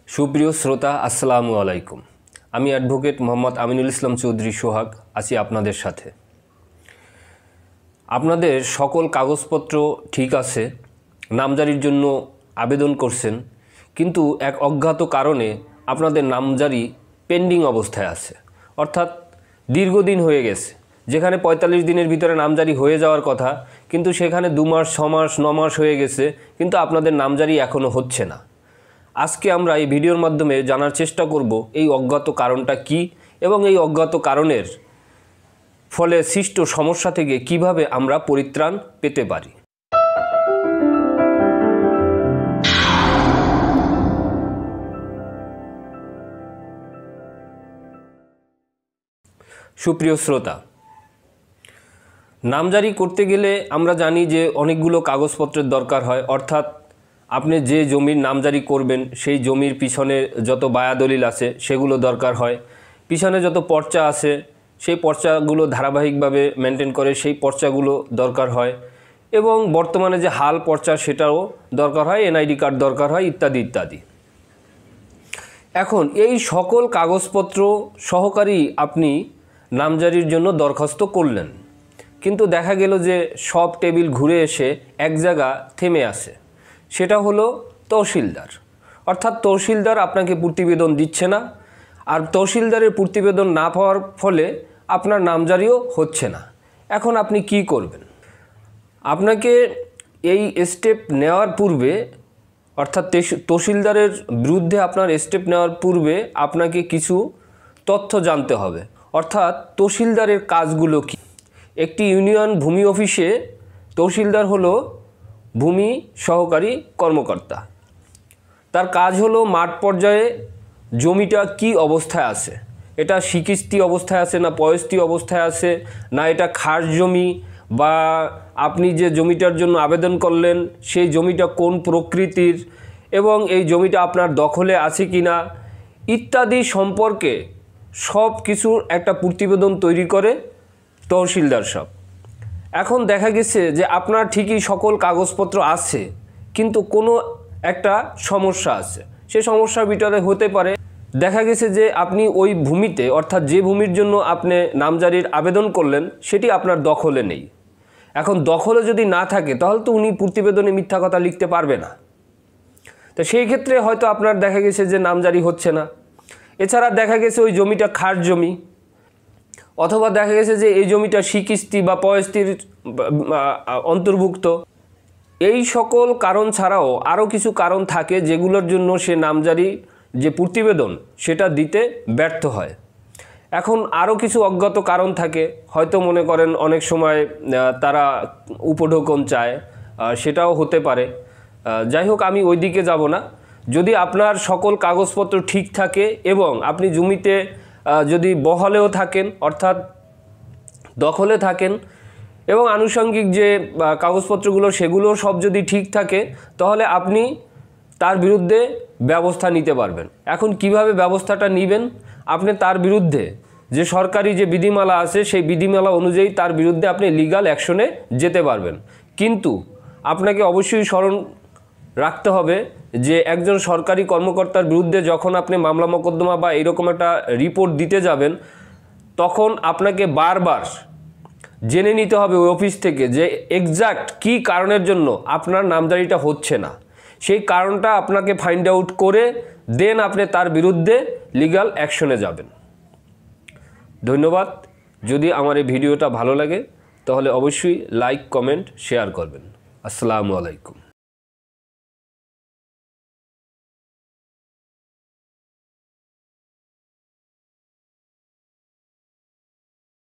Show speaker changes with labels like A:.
A: সুপ্রিয় শ্রোতা, আসসালামু আলাইকুম। আমি অ্যাডভোকেট মোহাম্মদ আমিনুল ইসলাম চৌধুরী সোহাগ আছি আপনাদের সাথে। আপনাদের সকল কাগজপত্র ঠিক আছে, নামজারির জন্য আবেদন করছেন, কিন্তু এক অজ্ঞাত কারণে আপনাদের নামজারি পেন্ডিং অবস্থায় আছে, অর্থাৎ দীর্ঘদিন হয়ে গেছে। যেখানে ৪৫ দিনের ভিতরে নামজারি হয়ে যাওয়ার কথা, কিন্তু সেখানে ২ মাস, ৬ মাস, ৯ মাস হয়ে গেছে, কিন্তু আপনাদের নামজারি এখনও হচ্ছে না। আজকে আমরা এই ভিডিওর মাধ্যমে জানার চেষ্টা করব এই অজ্ঞাত কারণটা কি এবং এই অজ্ঞাত কারণের ফলে সৃষ্ট সমস্যা থেকে কিভাবে আমরা পরিত্রাণ পেতে পারি। সুপ্রিয় শ্রোতা, নামজারি করতে গেলে আমরা জানি যে অনেকগুলো কাগজপত্রের দরকার হয়, অর্থাৎ আপনি যে জমির নামজারি করবেন সেই জমির পিছনে যত বায়াদলিল আছে সেগুলো দরকার হয়, পিছনে যত পর্চা আছে সেই পর্চাগুলো ধারাবাহিকভাবে মেনটেন করে সেই পর্চাগুলো দরকার হয়, এবং বর্তমানে যে হাল পর্চা সেটাও দরকার হয়, এনআইডি কার্ড দরকার হয়, ইত্যাদি ইত্যাদি। এখন এই সকল কাগজপত্র সহকারী আপনি নামজারির জন্য দরখাস্ত করলেন, কিন্তু দেখা গেল যে সব টেবিল ঘুরে এসে এক জায়গা থেমে আছে, সেটা হলো তহসিলদার। অর্থাৎ তহসিলদার আপনাকে প্রতিবেদন দিচ্ছে না, আর তহসিলদারের প্রতিবেদন না পাওয়ার ফলে আপনার নামজারিও হচ্ছে না। এখন আপনি কি করবেন? আপনাকে এই স্টেপ নেওয়ার পূর্বে, অর্থাৎ তহসিলদারের বিরুদ্ধে আপনার স্টেপ নেওয়ার পূর্বে আপনাকে কিছু তথ্য জানতে হবে, অর্থাৎ তহসিলদারের কাজগুলো কী। একটি ইউনিয়ন ভূমি অফিসে তহসিলদার হলো ভূমি সহকারী কর্মকর্তা। তার কাজ হলো মাঠ পর্যায়ে জমিটা কি অবস্থায় আছে, এটা সিকিস্তি অবস্থায় আছে না পয়স্তি অবস্থায় আছে, না এটা খাস জমি, বা আপনি যে জমিটার জন্য আবেদন করলেন সেই জমিটা কোন প্রকৃতির, এবং এই জমিটা আপনার দখলে আছে কি না, ইত্যাদি সম্পর্কে সব কিছুর একটা প্রতিবেদন তৈরি করে তহসিলদার সব। এখন দেখা গেছে যে আপনার ঠিকই সকল কাগজপত্র আছে, কিন্তু কোনো একটা সমস্যা আছে। সেই সমস্যার ভিতরে হতে পারে দেখা গেছে যে আপনি ওই ভূমিতে, অর্থাৎ যে ভূমির জন্য আপনি নামজারির আবেদন করলেন সেটি আপনার দখলে নেই। এখন দখলে যদি না থাকে তাহলে তো উনি প্রতিবেদনে মিথ্যা কথা লিখতে পারবে না। তো সেই ক্ষেত্রে হয়তো আপনার দেখা গেছে যে নামজারি হচ্ছে না। এছাড়া দেখা গেছে ওই জমিটা খাস জমি, অথবা দেখা গেছে যে এই জমিটা সিকিস্তি বা পয়স্তির অন্তর্ভুক্ত। এই সকল কারণ ছাড়াও আরও কিছু কারণ থাকে যেগুলোর জন্য সে নামজারি যে প্রতিবেদন সেটা দিতে ব্যর্থ হয়। এখন আরও কিছু অজ্ঞাত কারণ থাকে, হয়তো মনে করেন অনেক সময় তারা উপঢৌকন চায়, সেটাও হতে পারে। যাই হোক, আমি ওই দিকে যাব না। যদি আপনার সকল কাগজপত্র ঠিক থাকে এবং আপনি জমিতে যদি বহালেও থাকেন, অর্থাৎ দখলে থাকেন, এবং আনুষঙ্গিক যে কাগজপত্রগুলো সেগুলো সব যদি ঠিক থাকে, তাহলে আপনি তার বিরুদ্ধে ব্যবস্থা নিতে পারবেন। এখন কিভাবে ব্যবস্থাটা নেবেন? আপনি তার বিরুদ্ধে যে সরকারি যে বিধিমালা আছে সেই বিধিমালা অনুযায়ী তার বিরুদ্ধে আপনি লিগ্যাল অ্যাকশনে যেতে পারবেন। কিন্তু আপনাকে অবশ্যই স্মরণ রাখতে হবে যে একজন সরকারি কর্মকর্তার বিরুদ্ধে যখন আপনি মামলা মোকদ্দমা বা এরকম একটা রিপোর্ট দিতে যাবেন, তখন আপনাকে বারবার জেনে নিতে হবে ওই অফিস থেকে যে এক্স্যাক্ট কী কারণের জন্য আপনার নামজারিটা হচ্ছে না। সেই কারণটা আপনাকে ফাইন্ড আউট করে দেন আপনি তার বিরুদ্ধে লিগ্যাল অ্যাকশনে যাবেন। ধন্যবাদ। যদি আমার এই ভিডিওটা ভালো লাগে তাহলে অবশ্যই লাইক, কমেন্ট, শেয়ার করবেন। আসসালামু আলাইকুম।